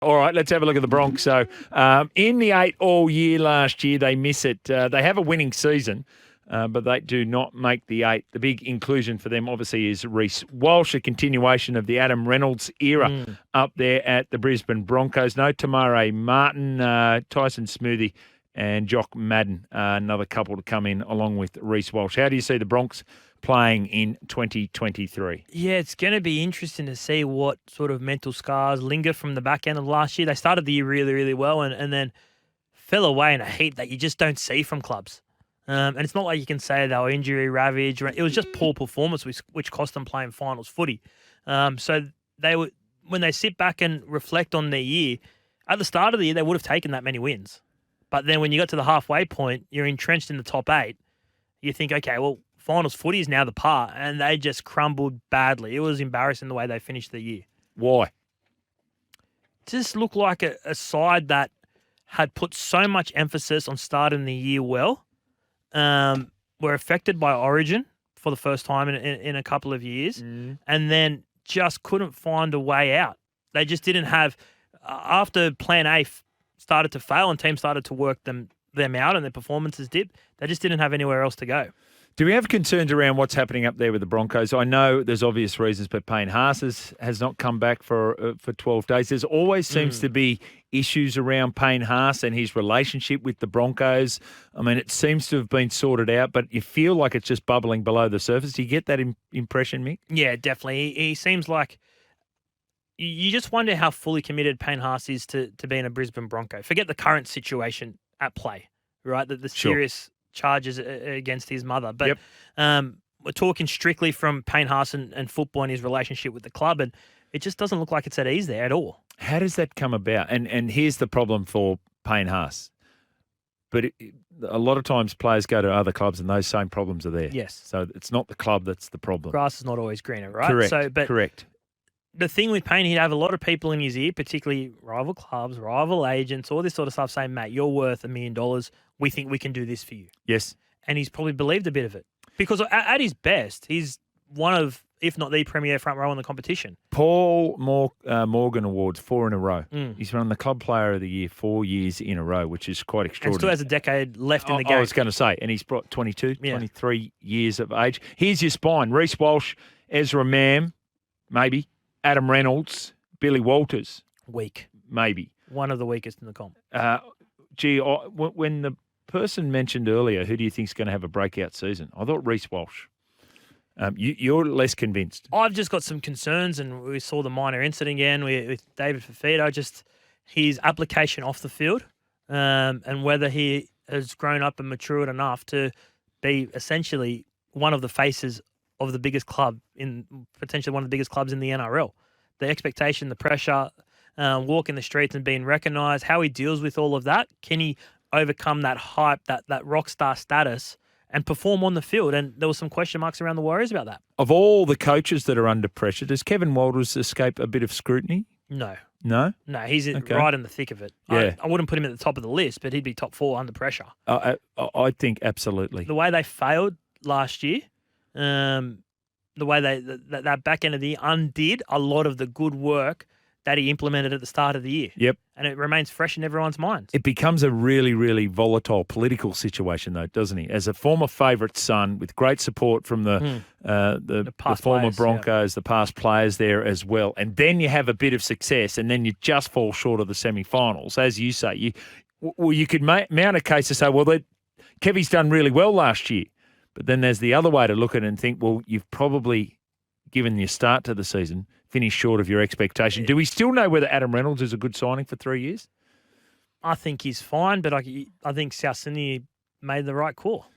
All right, let's have a look at the Broncos. So in the 8 all year last year, they miss it. They have a winning season, but they do not make the 8. The big inclusion for them, obviously, is Reece Walsh, a continuation of the Adam Reynolds era up there at the Brisbane Broncos. No Tamare Martin, Tyson Smoothie, and Jock Madden, another couple to come in along with Reece Walsh. How do you see the Broncos playing in 2023? Yeah, it's going to be interesting to see what sort of mental scars linger from the back end of last year. They started the year really, really well and then fell away in a heat that you just don't see from clubs. And it's not like you can say they were injury ravaged. It was just poor performance, which cost them playing finals footy. So when they sit back and reflect on their year, at the start of the year, they would have taken that many wins. But then when you got to the halfway point, you're entrenched in the top 8. You think, okay, well, finals footy is now the part, and they just crumbled badly. It was embarrassing the way they finished the year. Why? Just looked like a side that had put so much emphasis on starting the year well, were affected by Origin for the first time in a couple of years, and then just couldn't find a way out. They just didn't have, after Plan A started to fail and teams started to work them out and their performances dipped, they just didn't have anywhere else to go. Do we have concerns around what's happening up there with the Broncos? I know there's obvious reasons, but Payne Haas has not come back for 12 days. There's always seems to be issues around Payne Haas and his relationship with the Broncos. I mean, it seems to have been sorted out, but you feel like it's just bubbling below the surface. Do you get that impression, Mick? Yeah, definitely. He seems like you just wonder how fully committed Payne Haas is to being a Brisbane Bronco. Forget the current situation at play, right? The serious charges against his mother. But we're talking strictly from Payne Haas and football and his relationship with the club, and it just doesn't look like it's at ease there at all. How does that come about? And here's the problem for Payne Haas. But a lot of times players go to other clubs and those same problems are there. Yes. So it's not the club that's the problem. Grass is not always greener, right? Correct. Correct. The thing with Payne, he'd have a lot of people in his ear, particularly rival clubs, rival agents, all this sort of stuff saying, mate, you're worth $1 million. We think we can do this for you. Yes. And he's probably believed a bit of it. Because at his best, he's one of, if not the premier front row in the competition. Paul Morgan Awards, 4 in a row. He's won the Club Player of the Year 4 years in a row, which is quite extraordinary. And still has a decade left in the game. I was going to say, and he's brought 23 years of age. Here's your spine. Reece Walsh, Ezra Mam, maybe. Adam Reynolds, Billy Walters. Weak. Maybe. One of the weakest in the comp. When the person mentioned earlier, who do you think is going to have a breakout season? I thought Reece Walsh. You're less convinced. I've just got some concerns, and we saw the minor incident again with David Fafita, just his application off the field and whether he has grown up and matured enough to be essentially one of the faces of the biggest club, potentially one of the biggest clubs in the NRL. The expectation, the pressure, walking the streets and being recognised, how he deals with all of that. Can he overcome that hype, that rock star status and perform on the field? And there was some question marks around the Warriors about that. Of all the coaches that are under pressure, does Kevin Walters escape a bit of scrutiny? No. No? No, he's right in the thick of it. Yeah. I wouldn't put him at the top of the list, but he'd be top 4 under pressure. I think absolutely. The way they failed last year, the way that back end of the year undid a lot of the good work that he implemented at the start of the year. Yep. And it remains fresh in everyone's minds. It becomes a really, really volatile political situation, though, doesn't he? As a former favourite son with great support from the former players, Broncos, the past players there as well, and then you have a bit of success and then you just fall short of the semi-finals. As you say, you could mount a case to say, well, Kevy's done really well last year. But then there's the other way to look at it and think, well, you've probably, given your start to the season, finished short of your expectation. Do we still know whether Adam Reynolds is a good signing for 3 years? I think he's fine, but I think South Sydney made the right call.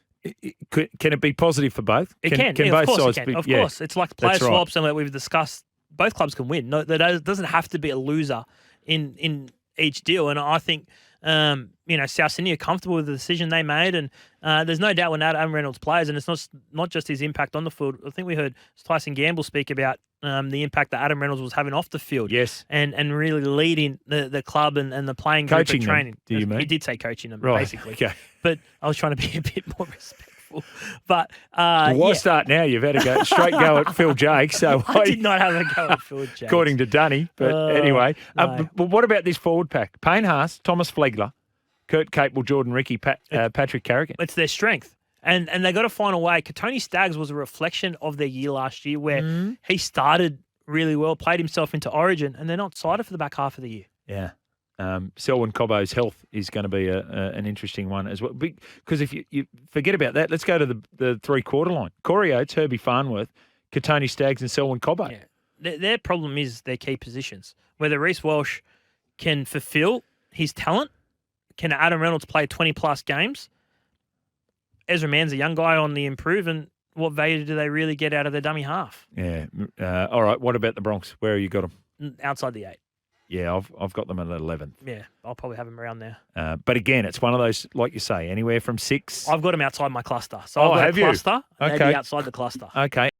Can it be positive for both? It can. Both sides it can. Of course. It's like player swaps and that we've discussed. Both clubs can win. No, there doesn't have to be a loser in each deal. And I think South Sydney are comfortable with the decision they made, and there's no doubt when Adam Reynolds plays, and it's not just his impact on the field. I think we heard Tyson Gamble speak about the impact that Adam Reynolds was having off the field. Yes. And really leading the club and the playing group coaching and training. Them, do you mean? He did say coaching them, right. basically. Okay. But I was trying to be a bit more respectful. awful. But Why start now? You've had to go straight go at Phil Jake. So I did not have a go at Phil Jake. according to Dunny. But anyway, no. but what about this forward pack? Payne Haas, Thomas Flegler, Kurt Capewell, Jordan Ricky, Patrick Carrigan. It's their strength. And they got to find a way. Tony Staggs was a reflection of their year last year where he started really well, played himself into Origin, and they're not sighted for the back half of the year. Yeah. Selwyn Cobbo's health is going to be an interesting one as well. Because if you forget about that, let's go to the three-quarter line. Corey Oates, Herbie Farnworth, Katoni Staggs and Selwyn Cobbo. Yeah. Their problem is their key positions. Whether Reece Walsh can fulfill his talent, can Adam Reynolds play 20-plus games? Ezra Mann's a young guy on the improve, and what value do they really get out of their dummy half? Yeah. All right. What about the Bronx? Where have you got them? Outside the 8. Yeah, I've got them at 11th. Yeah, I'll probably have them around there. But again, it's one of those, like you say, anywhere from 6. I've got them outside my cluster. So I've got a cluster, and they'd be outside the cluster. Okay.